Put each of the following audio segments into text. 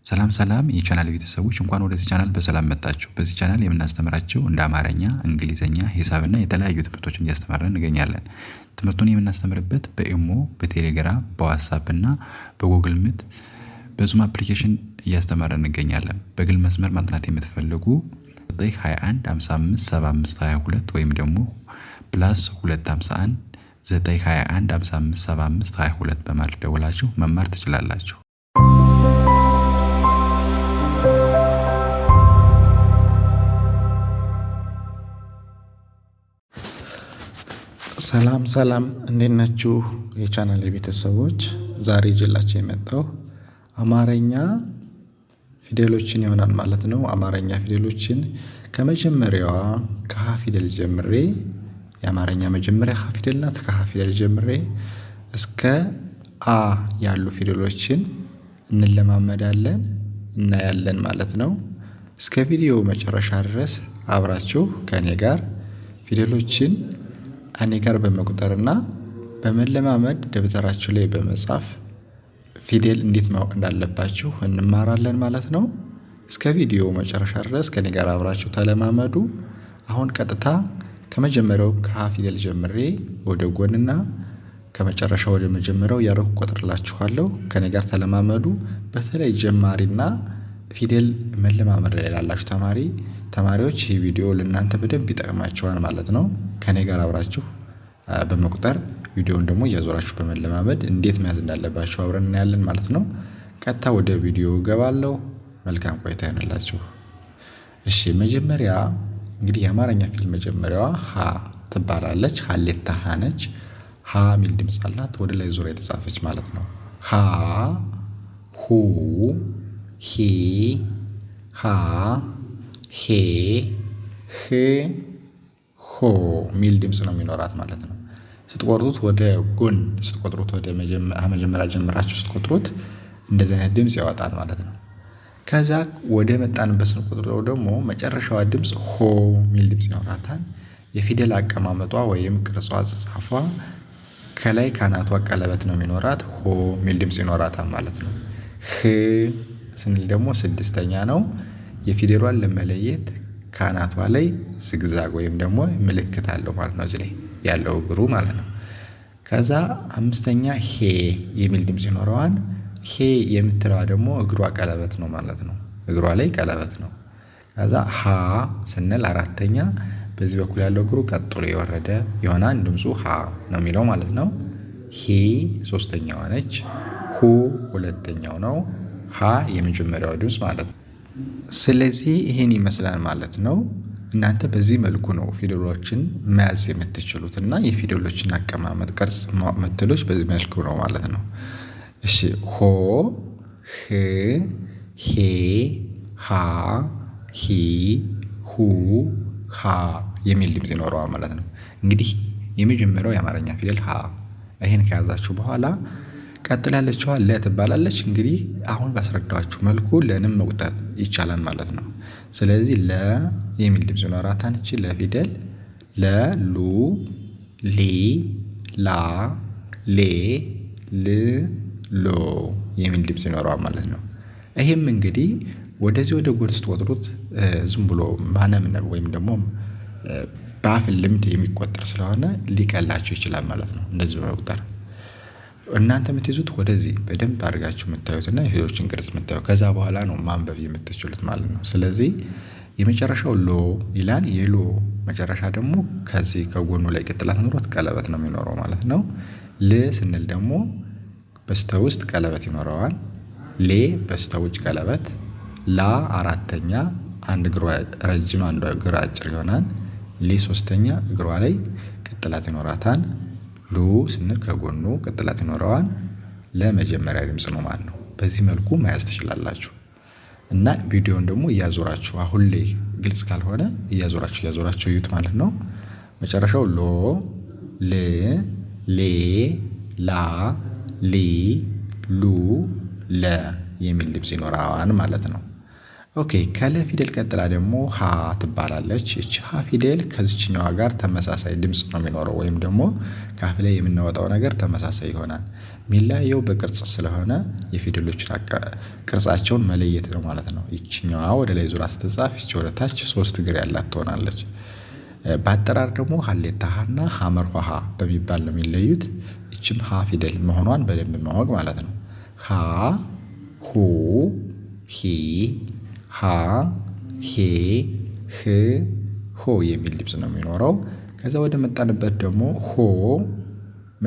ሰላም ሰላም የቻናል ቤተሰቦች እንኳን ወደዚህ ቻናል በሰላም መጣችሁ። በዚህ ቻናል የምናስተምራቸው እንደ አማርኛ፣ እንግሊዘኛ፣ ሂሳብና የተለያዩ ትምህርቶችን እያስተማርን እንገኛለን። ትምህርቱን የምናስተምርበት በኢሞ፣ በቴሌግራም፣ በዋትስአፕ እና በጉግል ሚት በዙም አፕሊኬሽን እያስተማርን እንገኛለን። በግል መስመር ማጥናት የምትፈልጉ 921 55 75 22 ወይም ደግሞ +251 921 55 75 22 በማለት ደውላችሁ መማር ትችላላችሁ። ሰላም ሰላም እንዴት ናችሁ የቻናል ቤተሰቦች? ዛሬ ይዤላችሁ የመጣው አማርኛ ፊደሎችን ይሆናል ማለት ነው። አማርኛ ፊደሎችን ከመጀመሪያዋ ከሀ ፊደል ጀምሬ የአማርኛ መጀመሪያ ሀ ፊደል ናት። ከሀ ፊደል ጀምሬ እስከ አ ያሉ ፊደሎችን እንለማመዳለን እናያለን ማለት ነው። እስከ ቪዲዮ መጨረሻ ድረስ አብራችሁ ከኔ ጋር ፊደሎችን እኔ ጋር በመቁጠርና በመለማመድ ደብተራችሁ ላይ በመጻፍ ፊደል እንዴት ማወቅ እንዳለባችሁ እንማራለን ማለት ነው። እስከ ቪዲዮ መጨረሻ ድረስ ከኔ ጋር አብራችሁ ተለማመዱ። አሁን ቀጥታ ከመጀመሪያው ከሀ ፊደል ጀምሬ ወደ ጎንና ከመጨረሻው ወደ መጀመሪያው እያደረኩ እቆጥርላችኋለሁ። ከኔ ጋር ተለማመዱ። በተለይ ጀማሪና ፊደል መለማመድ ላይ ላላችሁ ተማሪዎች ይህ ቪዲዮ ለእናንተ በደንብ ይጠቅማችኋል ማለት ነው። ከኔ ጋር አብራችሁ በመቁጠር ቪዲዮውን ደግሞ እያዞራችሁ በመለማመድ እንዴት መያዝ እንዳለባችሁ አብረን እናያለን ማለት ነው። ቀጥታ ወደ ቪዲዮ እገባለሁ። መልካም ቆይታ ይሆንላችሁ። እሺ መጀመሪያ እንግዲህ የአማርኛ ፊደል መጀመሪያዋ ሀ ትባላለች። ሀሌታ ሀ ነች። ሀ ሚል ድምፅ አላት። ወደ ላይ ዙራ የተጻፈች ማለት ነው። ሀ ሁ ሂ ሃ ሄ ህ ሆ ሚል ድምፅ ነው የሚኖራት ማለት ነው። ስትቆጥሩት ወደ ጎን ስትቆጥሩት ወደ መጀመሪያ ጀምራችሁ ስትቆጥሩት እንደዚህ አይነት ድምፅ ያወጣል ማለት ነው። ከዛ ወደ መጣንበት ስንቆጥረው ደግሞ መጨረሻዋ ድምፅ ሆ ሚል ድምፅ ይኖራታል። የፊደል አቀማመጧ ወይም ቅርጿ አጻጻፏ ከላይ ካናቷ ቀለበት ነው የሚኖራት። ሆ ሚል ድምፅ ይኖራታል ማለት ነው። ህ ስንል ደግሞ ስድስተኛ ነው። የፊደሏን ለመለየት ካናቷ ላይ ዝግዛግ ወይም ደግሞ ምልክት አለው ማለት ነው። እዚህ ላይ ያለው እግሩ ማለት ነው። ከዛ አምስተኛ ሄ የሚል ድምፅ ይኖረዋል። ሄ የምትለዋ ደግሞ እግሯ ቀለበት ነው ማለት ነው። እግሯ ላይ ቀለበት ነው። ከዛ ሀ ስንል አራተኛ በዚህ በኩል ያለው እግሩ ቀጥሎ የወረደ ይሆናል። ድምፁ ሀ ነው የሚለው ማለት ነው። ሂ ሶስተኛዋ ነች። ሁ ሁለተኛው ነው። ሀ የመጀመሪያው ድምፅ ማለት ነው። ስለዚህ ይሄን ይመስላል ማለት ነው። እናንተ በዚህ መልኩ ነው ፊደሎችን መያዝ የምትችሉት እና የፊደሎችን አቀማመጥ ቅርጽ ማወቅ የምትችሉት በዚህ መልኩ ነው ማለት ነው። እሺ ሆ ህ ሄ ሃ ሂ ሁ ሃ የሚል ድምፅ ይኖረዋል ማለት ነው። እንግዲህ የመጀመሪያው የአማርኛ ፊደል ሀ ይሄን ከያዛችሁ በኋላ ቀጥላ ያለችዋ ለ ትባላለች። እንግዲህ አሁን ባስረዳኋችሁ መልኩ ለንም መቁጠር ይቻላል ማለት ነው። ስለዚህ ለ የሚል ድምፅ ይኖራታል። እቺ ለ ፊደል ለ ሉ ሊ ላ ሌ ል ሎ የሚል ድምፅ ይኖረዋል ማለት ነው። ይሄም እንግዲህ ወደዚህ ወደ ጎን ስትቆጥሩት ዝም ብሎ ማነምነብ ወይም ደግሞ በአፍ ልምድ የሚቆጠር ስለሆነ ሊቀላችሁ ይችላል ማለት ነው። እንደዚህ በመቁጠር እናንተ የምትይዙት ወደዚህ በደንብ አድርጋችሁ የምታዩትና የፊደሎችን ቅርጽ የምታዩት ከዛ በኋላ ነው ማንበብ የምትችሉት ማለት ነው። ስለዚህ የመጨረሻው ሎ ይላል። የሎ መጨረሻ ደግሞ ከዚህ ከጎኑ ላይ ቅጥላት ኖሮት ቀለበት ነው የሚኖረው ማለት ነው። ል ስንል ደግሞ በስተውስጥ ቀለበት ይኖረዋል። ሌ በስተውጭ ቀለበት። ላ አራተኛ አንድ እግሯ ረጅም አንዷ እግር አጭር ይሆናል። ሊ ሶስተኛ እግሯ ላይ ቅጥላት ይኖራታል። ሉ ስንል ከጎኑ ቅጥላት ይኖረዋል። ለመጀመሪያ ድምፅ ነው ማለት ነው። በዚህ መልኩ መያዝ ትችላላችሁ እና ቪዲዮውን ደግሞ እያዞራችሁ አሁን ላይ ግልጽ ካልሆነ እያዞራችሁ እዩት ማለት ነው። መጨረሻው ሎ ል ሌ ላ ሊ ሉ ለ የሚል ድምፅ ይኖረዋል ማለት ነው። ኦኬ ከለ ፊደል ቀጥላ ደግሞ ሀ ትባላለች። እቺ ሀ ፊደል ከዚችኛዋ ጋር ተመሳሳይ ድምጽ ነው የሚኖረው ወይም ደግሞ ከአፍ ላይ የምናወጣው ነገር ተመሳሳይ ይሆናል። የሚለያየው በቅርጽ ስለሆነ የፊደሎችን ቅርጻቸውን መለየት ነው ማለት ነው። ይችኛዋ ወደ ላይ ዙራ ስትጻፍ ይቺ ወደ ታች 3 እግር ያላት ትሆናለች። በአጠራር ደግሞ ሀሌታ ሀና ሀመርኋ ሀ በሚባል ነው የሚለዩት። ይችም ሀ ፊደል መሆኗን በደንብ ማወቅ ማለት ነው። ሀ ሁ ሂ ሃ ሄ ህ ሆ የሚል ድምጽ ነው የሚኖረው። ከዛ ወደ መጣንበት ደግሞ ሆ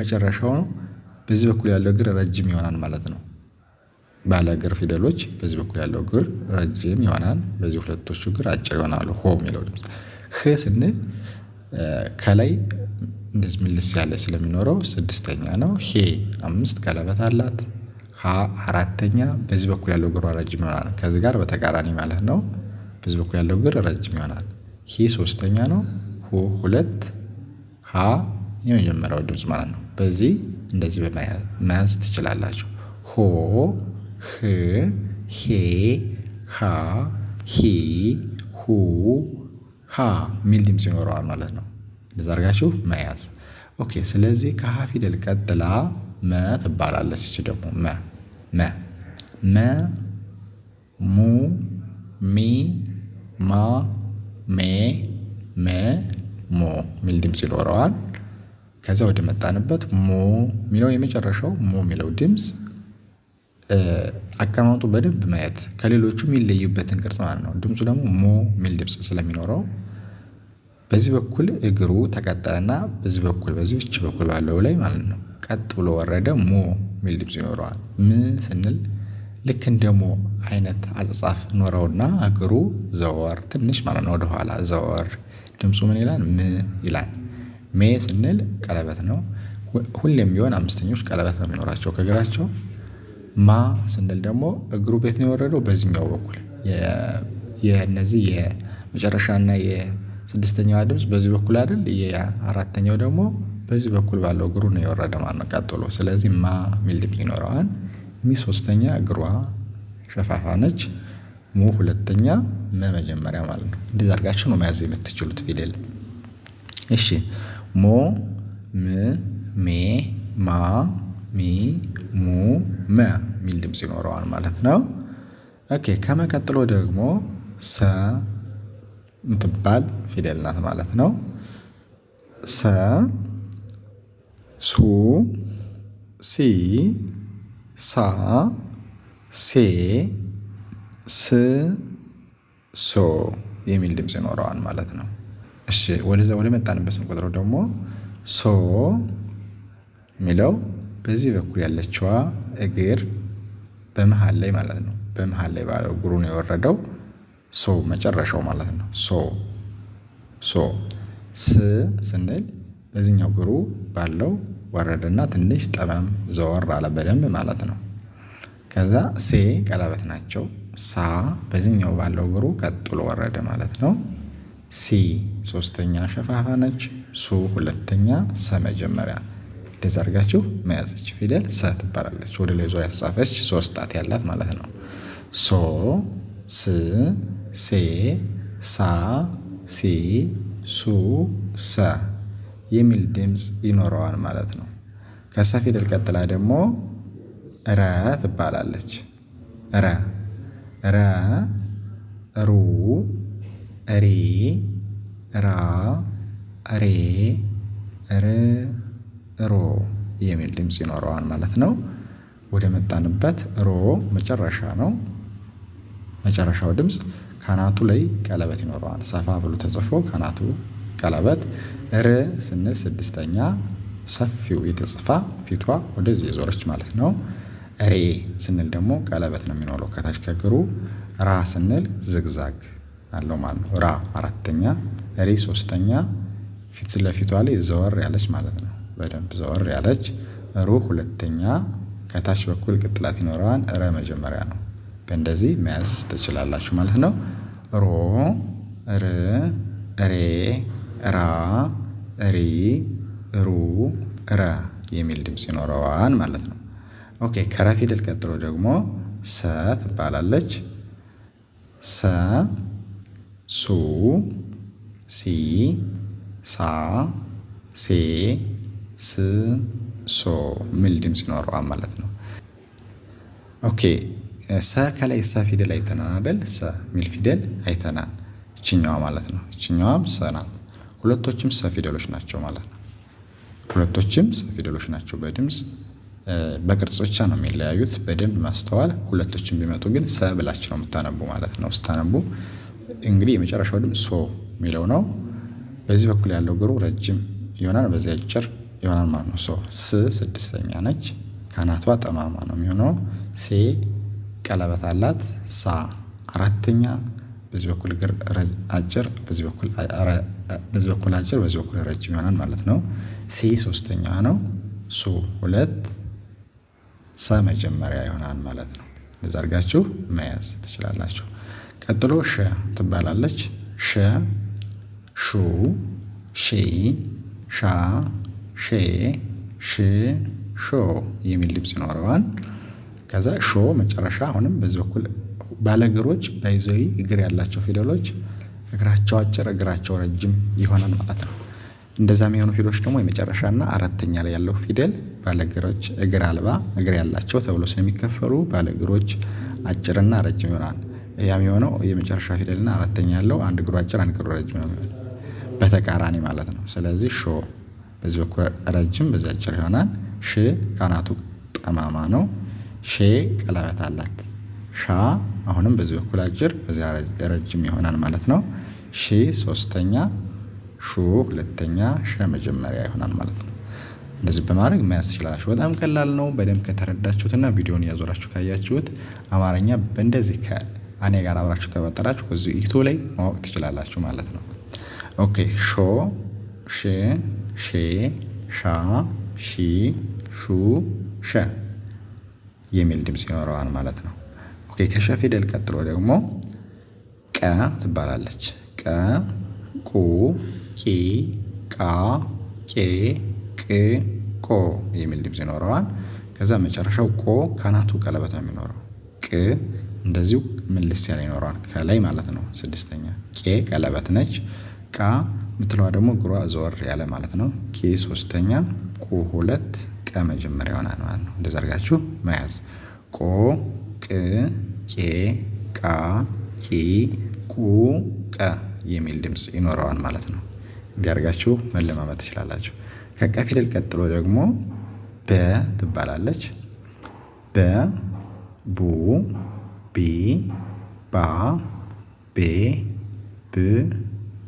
መጨረሻው ነው በዚህ በኩል ያለው እግር ረጅም ይሆናል ማለት ነው። ባለ እግር ፊደሎች በዚህ በኩል ያለው እግር ረጅም ይሆናል፣ በዚህ ሁለቶቹ እግር አጭር ይሆናሉ። ሆ የሚለው ድምጽ ህ ስንል ከላይ እንደዚህ ምልስ ያለ ስለሚኖረው 6ኛ ነው። ሄ 5 ቀለበት አላት። ሀ 4ኛ በዚህ በኩል ያለው እግሯ ረጅም ይሆናል። ከዚህ ጋር በተቃራኒ ማለት ነው። በዚህ በኩል ያለው እግር ረጅም ይሆናል። ሂ 3ኛ ነው። ሁ 2 ሀ የመጀመሪያው ድምጽ ማለት ነው። በዚህ እንደዚህ በመያዝ ትችላላችሁ። ሆ ህ ሄ ሃ ሂ ሁ ሃ ሚል ድምጽ ይኖረዋል ማለት ነው። እንደዛ አድርጋችሁ መያዝ። ኦኬ ስለዚህ ከሀ ፊደል ቀጥላ መ ትባላለች። እቺ ደግሞ መ ሙ ሚ ማ ሜ መ ሞ ሚል ድምጽ ይኖረዋል። ከዛ ወደ መጣንበት ሞ ሚለው የመጨረሻው ሞ ሚለው ድምጽ አቀማመጡ በደንብ ማየት ከሌሎቹ የሚለዩበትን ቅርጽ ማለት ነው። ድምፁ ደግሞ ሞ ሚል ድምጽ ስለሚኖረው በዚህ በኩል እግሩ ተቀጠለና በዚህ በኩል ባለው ላይ ማለት ነው ቀጥ ብሎ ወረደ ሞ ሚል ድምጽ ይኖረዋል። ም ስንል ልክ እንደ ሞ አይነት አጻጻፍ ኖረውና እግሩ ዘወር ትንሽ ማለት ነው ወደኋላ ዘወር። ድምፁ ምን ይላል? ም ይላል። ሜ ስንል ቀለበት ነው። ሁሌም ቢሆን አምስተኞች ቀለበት ነው የሚኖራቸው ከእግራቸው። ማ ስንል ደግሞ እግሩ ቤት ነው የወረደው በዚህኛው በኩል የነዚህ የመጨረሻና የስድስተኛዋ ድምጽ በዚህ በኩል አይደል? የአራተኛው ደግሞ በዚህ በኩል ባለው እግሩ ነው የወረደ ማለት ነው ቀጥሎ። ስለዚህ ማ ሚል ድምጽ ይኖረዋል። ሚ 3ኛ እግሯ ሸፋፋ ነች። ሙ 2ኛ መ መጀመሪያ ማለት ነው። እንደዛ አድርጋችሁ ነው መያዝ የምትችሉት ፊደል። እሺ ሞ ም ሜ ማ ሚ ሙ መ ሚል ድምጽ ይኖረዋል ማለት ነው። ኦኬ ከመቀጥሎ ደግሞ ሰ ምትባል ፊደል ናት ማለት ነው። ሰ ሱ ሲ ሳ ሴ ስ ሶ የሚል ድምጽ ይኖረዋል ማለት ነው። እሺ ወደ መጣንበት ቁጥር ደግሞ ሶ ሚለው በዚህ በኩል ያለችዋ እግር በመሃል ላይ ማለት ነው። በመሃል ላይ ባለው እግሩ ነው የወረደው ሶ መጨረሻው ማለት ነው። ሶ ስ ስንል በዚህኛው እግሩ ባለው ወረደና ትንሽ ጠመም ዘወር አለ በደንብ ማለት ነው። ከዛ ሴ ቀለበት ናቸው። ሳ በዚህኛው ባለው እግሩ ቀጥሎ ወረደ ማለት ነው። ሲ 3ኛ ሸፋፋ ነች። ሱ 2ኛ ሰ መጀመሪያ። እንደዛ አድርጋችሁ መያዘች ፊደል ሰ ትባላለች። ወደ ላይ ዞር ያተጻፈች 3 ጣት ያላት ማለት ነው። ሶ ስ ሴ ሳ ሲ ሱ ሰ የሚል ድምጽ ይኖረዋል ማለት ነው። ከሰ ፊደል ቀጥላ ደግሞ ረ ትባላለች። ረ ሩ ሪ ራ ሬ ር ሮ የሚል ድምጽ ይኖረዋል ማለት ነው። ወደ መጣንበት ሮ መጨረሻ ነው። መጨረሻው ድምጽ ካናቱ ላይ ቀለበት ይኖረዋል። ሰፋ ብሎ ተጽፎ ካናቱ ቀለበት። ር ስንል 6ኛ ሰፊው የተጽፋ ፊቷ ወደዚህ የዞረች ማለት ነው። ሬ ስንል ደግሞ ቀለበት ነው የሚኖረው ከታች ከእግሩ። ራ ስንል ዝግዛግ አለው ማለት ነው። ራ 4ኛ ሬ 3ኛ ፊት ለፊቷ ላይ ዘወር ያለች ማለት ነው። በደንብ ዘወር ያለች። ሩ 2ኛ ከታች በኩል ቅጥላት ይኖረዋል። ረ መጀመሪያ ነው። በእንደዚህ መያዝ ትችላላችሁ ማለት ነው። ሮ ር ሬ ራ ሪ ሩ ረ የሚል ድምጽ ይኖረዋል ማለት ነው። ኦኬ ከረ ፊደል ቀጥሎ ደግሞ ሰ ትባላለች። ሰ ሱ ሲ ሳ ሴ ስ ሶ የሚል ድምፅ ይኖረዋል ማለት ነው። ኦኬ ሰ ከላይ ሰ ፊደል አይተናል አይደል? ሰ የሚል ፊደል አይተናል። እችኛዋ ማለት ነው። እችኛዋም ሰ ናት። ሁለቶችም ሰ ፊደሎች ናቸው ማለት ነው። ሁለቶችም ሰ ፊደሎች ናቸው። በድምፅ በቅርጽ ብቻ ነው የሚለያዩት። በደንብ ማስተዋል። ሁለቶችም ቢመጡ ግን ሰ ብላችሁ ነው የምታነቡ ማለት ነው። ስታነቡ እንግዲህ የመጨረሻው ድምፅ ሶ የሚለው ነው። በዚህ በኩል ያለው እግሩ ረጅም ይሆናል፣ በዚህ አጭር ይሆናል ማለት ነው። ሶ ስ ስድስተኛ ነች። ካናቷ ጠማማ ነው የሚሆነው። ሴ ቀለበት አላት። ሳ አራተኛ፣ በዚህ በኩል እግር አጭር፣ በዚህ በኩል አጭር፣ በዚህ በኩል ረጅም ይሆናል ማለት ነው። ሴ ሶስተኛ ነው። ሱ ሁለት፣ ሰ መጀመሪያ ይሆናል ማለት ነው። እንደዛ አድርጋችሁ መያዝ ትችላላችሁ። ቀጥሎ ሸ ትባላለች። ሸ ሹ ሺ ሻ ሼ ሽ ሾ የሚል ድምፅ ይኖረዋል። ከዛ ሾ መጨረሻ አሁንም በዚህ በኩል ባለእግሮች ባይዘዊ እግር ያላቸው ፊደሎች እግራቸው አጭር እግራቸው ረጅም ይሆናል ማለት ነው። እንደዛ የሚሆኑ ፊደሎች ደግሞ የመጨረሻና አራተኛ ላይ ያለው ፊደል ባለእግሮች እግር አልባ እግር ያላቸው ተብሎ ስለሚከፈሉ ባለእግሮች አጭርና ረጅም ይሆናል። ያም የሆነው የመጨረሻ ፊደልና አራተኛ ያለው አንድ እግሩ አጭር አንድ እግሩ ረጅም ነው የሚሆነው፣ በተቃራኒ ማለት ነው። ስለዚህ ሾ በዚህ በኩል ረጅም በዚህ አጭር ይሆናል። ሽ ካናቱ ጠማማ ነው። ሼ ቀለበት አላት። ሻ አሁንም በዚህ በኩል አጭር በዚህ ረጅም ይሆናል ማለት ነው። ሺ ሶስተኛ፣ ሹ ሁለተኛ፣ ሸ መጀመሪያ ይሆናል ማለት ነው። እንደዚህ በማድረግ መያዝ ትችላላችሁ። በጣም ቀላል ነው። በደንብ ከተረዳችሁትና ቪዲዮን እያዞራችሁ ካያችሁት አማርኛ በእንደዚህ ከእኔ ጋር አብራችሁ ከበጠራችሁ ከዚህ ዩቲዩብ ላይ ማወቅ ትችላላችሁ ማለት ነው። ኦኬ ሾ ሽ ሼ ሻ ሺ ሹ ሸ የሚል ድምፅ ይኖረዋል ማለት ነው። ኦኬ ከሸ ፊደል ቀጥሎ ደግሞ ቀ ትባላለች። ቀ ቁ ቂ ቃ ቄ ቅ ቆ የሚል ድምፅ ይኖረዋል። ከዛ መጨረሻው ቆ ካናቱ ቀለበት ነው የሚኖረው። ቅ እንደዚሁ ምልስ ያለ ይኖረዋል ከላይ ማለት ነው። ስድስተኛ ቄ ቀለበት ነች። ቃ የምትለዋ ደግሞ እግሯ ዞር ያለ ማለት ነው። ቄ ሶስተኛ፣ ቁ ሁለት፣ ቀ መጀመሪያ ይሆናል ማለት ነው። እንደዛ አድርጋችሁ መያዝ። ቆ ቅ ቄ ቃ ቂ ቁ ቀ የሚል ድምፅ ይኖረዋል ማለት ነው። እንዲያርጋችሁ መለማመድ ትችላላችሁ። ከቀ ፊደል ቀጥሎ ደግሞ በ ትባላለች። በ ቡ ቢ ባ ቤ ብ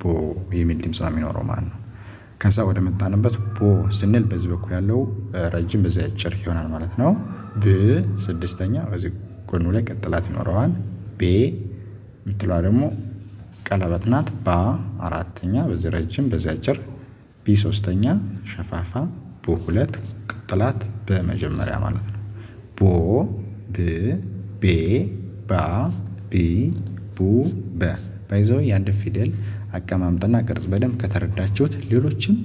ቦ የሚል ድምፅ ነው የሚኖረው ማለት ነው። ከዛ ወደ መጣንበት ቦ ስንል በዚህ በኩል ያለው ረጅም በዚህ አጭር ይሆናል ማለት ነው። ብ ስድስተኛ በዚህ ጎኑ ላይ ቀጥላት ይኖረዋል። ቤ የምትለዋ ደግሞ ቀለበት ናት። ባ አራተኛ በዚህ ረጅም በዚህ አጭር፣ ቢ ሶስተኛ ሸፋፋ፣ ቦ ሁለት ቀጥላት በመጀመሪያ ማለት ነው። ቦ ብ ቤ ባ ቢ ቡ በ ባይዘው የአንድ ፊደል አቀማምጥና ቅርጽ በደንብ ከተረዳችሁት ሌሎችም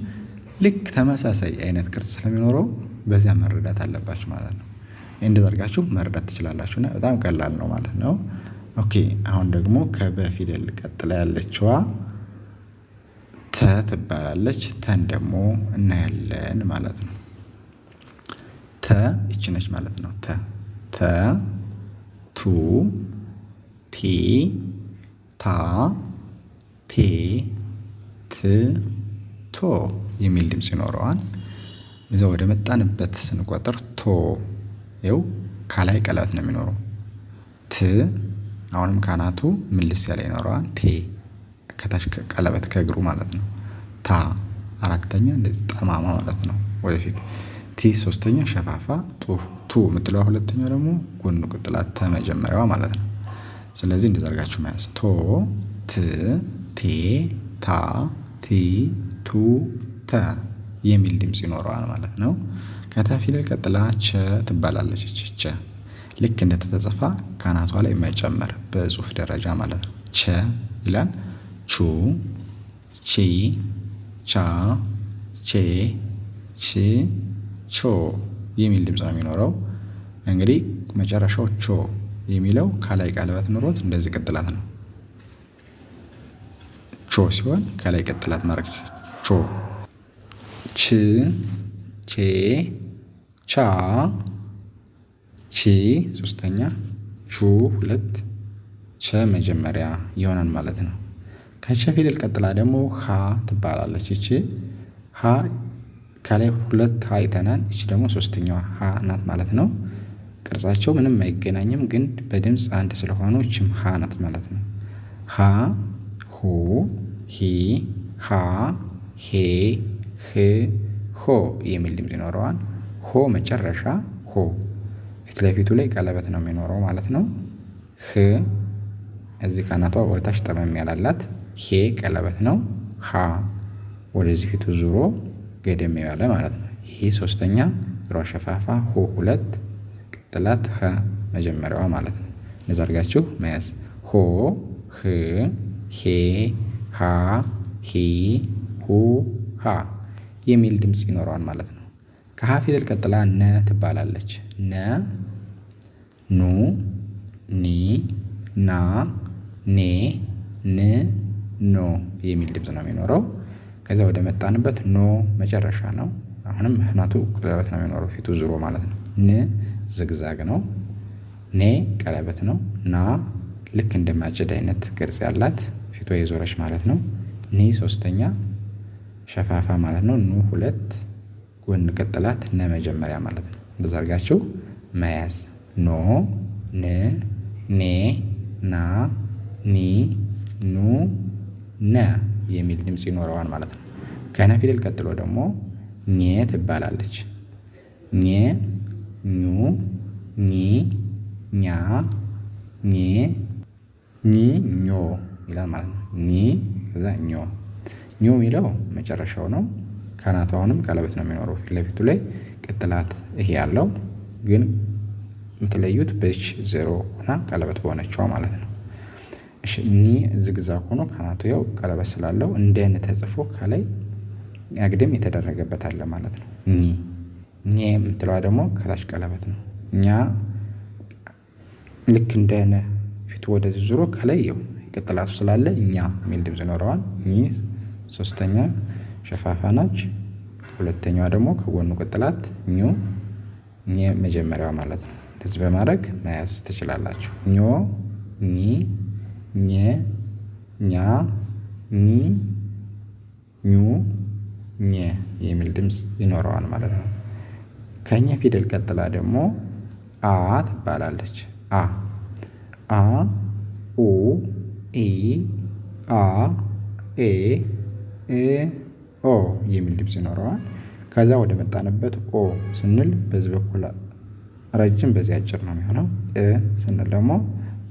ልክ ተመሳሳይ አይነት ቅርጽ ስለሚኖረው በዚያ መረዳት አለባችሁ ማለት ነው። እንደዛ አድርጋችሁ መረዳት ትችላላችሁና በጣም ቀላል ነው ማለት ነው። ኦኬ አሁን ደግሞ ከበ ፊደል ቀጥላ ያለችዋ ተ ትባላለች። ተን ደግሞ እናያለን ማለት ነው። ተ ይቺ ነች ማለት ነው። ተ ቱ ቲ ታ ቴ ት ቶ የሚል ድምፅ ይኖረዋል። እዛ ወደ መጣንበት ስንቆጥር ቶ ይኸው ከላይ ቀለበት ነው የሚኖረው። ት አሁንም ካናቱ ምልስ ያለ ይኖረዋል። ቴ ከታች ቀለበት ከእግሩ ማለት ነው። ታ አራተኛ እንደዚህ ጠማማ ማለት ነው ወደፊት። ቲ ሶስተኛ ሸፋፋ፣ ቱ የምትለዋ ሁለተኛው ደግሞ ጎኑ ቅጥላት ተመጀመሪያዋ ማለት ነው። ስለዚህ እንደዛ አድርጋችሁ መያዝ። ቶ ት ቴ ታ ቲ ቱ ተ የሚል ድምፅ ይኖረዋል ማለት ነው። ከተ ፊደል ቀጥላ ቸ ትባላለች። ቸ ልክ እንደተጻፈ ካናቷ ላይ መጨመር በጽሁፍ ደረጃ ማለት ነው። ቸ ይላል። ቹ ቺ ቻ ቼ ቺ ቾ የሚል ድምፅ ነው የሚኖረው። እንግዲህ መጨረሻው ቾ የሚለው ከላይ ቀለበት ኑሮት እንደዚህ ቅጥላት ነው። ቾ ሲሆን ከላይ ቅጥላት ማድረግ ቾ ች ቼ ቻ ቺ ሶስተኛ ቹ ሁለት ቸ መጀመሪያ ይሆናል ማለት ነው። ከቸ ፊደል ቀጥላ ደግሞ ሀ ትባላለች። እቺ ሀ ከላይ ሁለት ሀ አይተናል። እቺ ደግሞ ሶስተኛዋ ሀ ናት ማለት ነው። ቅርጻቸው ምንም አይገናኝም ግን በድምፅ አንድ ስለሆኑ እችም ሀ ናት ማለት ነው። ሀ ሁ ሂ ሃ ሄ ህ ሆ የሚል ድምፅ ይኖረዋል። ሆ መጨረሻ ሆ ፊት ለፊቱ ላይ ቀለበት ነው የሚኖረው ማለት ነው። ህ እዚህ ካናቷ ወደታች ጠመም ያላላት ሄ ቀለበት ነው። ሃ ወደዚህ ፊቱ ዙሮ ገደም ያለ ማለት ነው። ሄ ሶስተኛ ዙሮ ሸፋፋ ሆ ሁለት ቅጥላት ኸ መጀመሪያዋ ማለት ነው። እንደዛ አድርጋችሁ መያዝ ሆ ህ ሄ ሃ ሂ ሁ ሃ የሚል ድምፅ ይኖረዋል ማለት ነው። ከሀ ፊደል ቀጥላ ነ ትባላለች። ነ ኑ ኒ ና ኔ ን ኖ የሚል ድምፅ ነው የሚኖረው። ከዛ ወደ መጣንበት ኖ መጨረሻ ነው። አሁንም ህናቱ ቀለበት ነው የሚኖረው ፊቱ ዙሮ ማለት ነው። ን ዝግዛግ ነው። ኔ ቀለበት ነው። ና ልክ እንደ ማጭድ አይነት ቅርጽ ያላት ፊቷ የዞረች ማለት ነው። ኒ ሶስተኛ ሸፋፋ ማለት ነው። ኑ ሁለት ጎን ቅጥላት ነ መጀመሪያ ማለት ነው። እንደዛ አድርጋችሁ መያዝ ኖ ን ኔ ና ኒ ኑ ነ የሚል ድምፅ ይኖረዋል ማለት ነው። ከነ ፊደል ቀጥሎ ደግሞ ኘ ትባላለች። ኘ ኙ ኚ ኛ ኜ ኚ ኞ ይላል ማለት ነው። ኚ ከዛ ኞ ኞ የሚለው መጨረሻው ነው። ካናቱ አሁንም ቀለበት ነው የሚኖረው ፊት ለፊቱ ላይ ቅጥላት ይሄ ያለው ግን የምትለዩት በች ዜሮ ሆና ቀለበት በሆነችዋ ማለት ነው። እሺ ኒ ዝግዛግ ሆኖ ካናቱ ያው ቀለበት ስላለው እንደ ን ተጽፎ ከላይ አግድም የተደረገበት አለ ማለት ነው። ኒ ኘ የምትለዋ ደግሞ ከታች ቀለበት ነው። ኛ ልክ እንደ ነ ፊቱ ወደዚህ ዙሮ ከላይ ያው ቅጥላቱ ስላለ እኛ የሚል ድምፅ ይኖረዋል። ኚ ሶስተኛ ሸፋፋ ናች። ሁለተኛዋ ደግሞ ከጎኑ ቅጥላት ኙ ኘ መጀመሪያዋ ማለት ነው። እንደዚህ በማድረግ መያዝ ትችላላችሁ። ኞ ኚ ኘ ኛ ኚ ኙ ኘ የሚል ድምፅ ይኖረዋል ማለት ነው። ከኘ ፊደል ቀጥላ ደግሞ አ ትባላለች። አ አ ኡ ኢ አ ኤ እ ኦ የሚል ድምፅ ይኖረዋል። ከዛ ወደ መጣንበት ኦ ስንል በዚህ በኩል ረጅም በዚህ አጭር ነው የሚሆነው። እ ስንል ደግሞ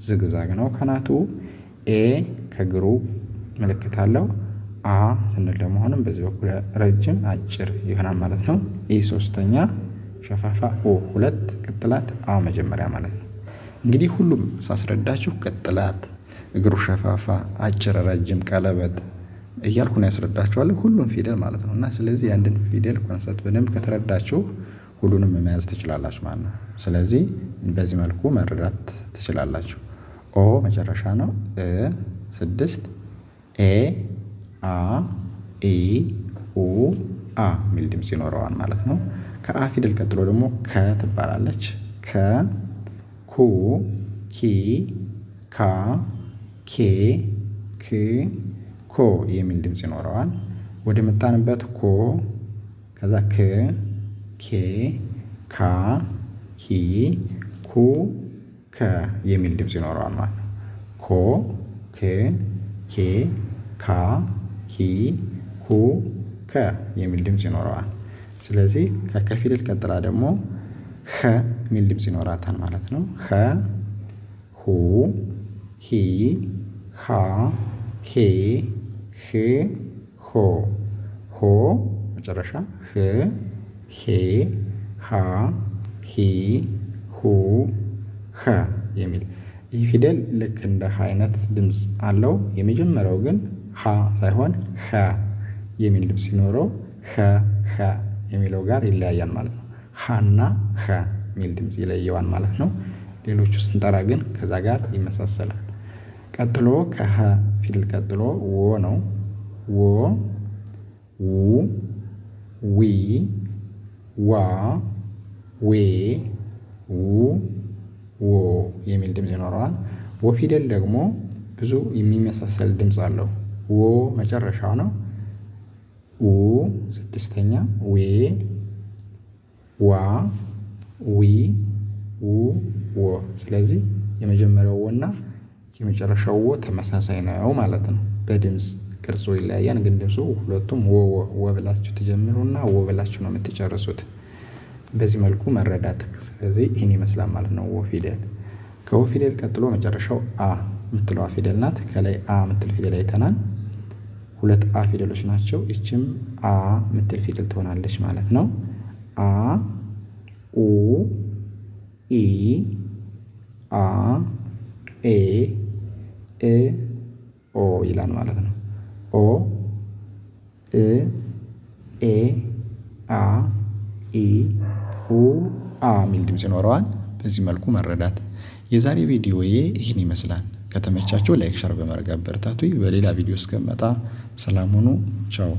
ዝግዛግ ነው ካናቱ። ኤ ከግሩ ምልክት አለው። አ ስንል ደግሞ አሁንም በዚህ በኩል ረጅም አጭር ይሆናል ማለት ነው። ኢ ሶስተኛ ሸፋፋ ኦ ሁለት ቅጥላት አ መጀመሪያ ማለት ነው። እንግዲህ ሁሉም ሳስረዳችሁ ቅጥላት እግሩ ሸፋፋ አጭር ረጅም ቀለበት እያልኩ ነው ያስረዳችኋለሁ ሁሉም ፊደል ማለት ነው። እና ስለዚህ የአንድን ፊደል ኮንሰፕት በደንብ ከተረዳችሁ ሁሉንም መያዝ ትችላላችሁ ማለት ነው። ስለዚህ በዚህ መልኩ መረዳት ትችላላችሁ። ኦ መጨረሻ ነው። እ ስድስት ኤ አ ኢ ኡ አ የሚል ድምፅ ይኖረዋል ማለት ነው። ከአ ፊደል ቀጥሎ ደግሞ ከ ትባላለች። ከ ኩ ኪ ካ ኬ ክ ኮ የሚል ድምፅ ይኖረዋል። ወደ መጣንበት ኮ ከዛ ክ ኬ ካ ኪ ኩ ከ የሚል ድምፅ ይኖረዋል ማለት ነው። ኮ ክ ኬ ካ ኪ ኩ ከ የሚል ድምፅ ይኖረዋል። ስለዚህ ከፊደል ቀጥላ ደግሞ ኸ የሚል ድምፅ ይኖራታል ማለት ነው። ኸ ሁ ሂ ሃ ሄ ህ ሆ ሆ መጨረሻ ህ ሄ ሃ ሂ ሁ ኸ የሚል ይህ ፊደል ልክ እንደ ሀ አይነት ድምፅ አለው። የመጀመሪያው ግን ሀ ሳይሆን ኸ የሚል ድምፅ ሲኖረው ኸ የሚለው ጋር ይለያያል ማለት ነው። ሀና ኸ የሚል ድምፅ ይለየዋል ማለት ነው። ሌሎቹ ስንጠራ ግን ከዛ ጋር ይመሳሰላል። ቀጥሎ ከሀ ፊደል ቀጥሎ ወ ነው። ወ ው ዊ ዋ ዌ ው ዎ የሚል ድምጽ ይኖረዋል። ወ ፊደል ደግሞ ብዙ የሚመሳሰል ድምጽ አለው። ወ መጨረሻው ነው። ኡ ስድስተኛ ዌ ዋ ዊ ው ወ ስለዚህ የመጀመሪያው ወና የመጨረሻው ወ ተመሳሳይ ነው ማለት ነው። በድምጽ ቅርጹ ይለያያል ግን ድምፁ ሁለቱም ወ ብላችሁ ትጀምሩና ወ ብላችሁ ነው የምትጨርሱት። በዚህ መልኩ መረዳት ስለዚህ ይህን ይመስላል ማለት ነው። ወ ፊደል ከወ ፊደል ቀጥሎ መጨረሻው አ የምትለዋ ፊደል ናት። ከላይ አ የምትል ፊደል አይተናል። ሁለት አ ፊደሎች ናቸው። ይችም አ የምትል ፊደል ትሆናለች ማለት ነው። አ ኡ ኢ አ ኤ እ ኦ ይላል ማለት ነው። ኦ እ ኤ አ ኢ ኡ አ የሚል ድምጽ ይኖረዋል። በዚህ መልኩ መረዳት። የዛሬ ቪዲዮዬ ይህን ይመስላል። ከተመቻችሁ ላይክ ሸር በማድረግ አበረታቱኝ። በሌላ ቪዲዮ እስከምመጣ ሰላም ሁኑ። ቻው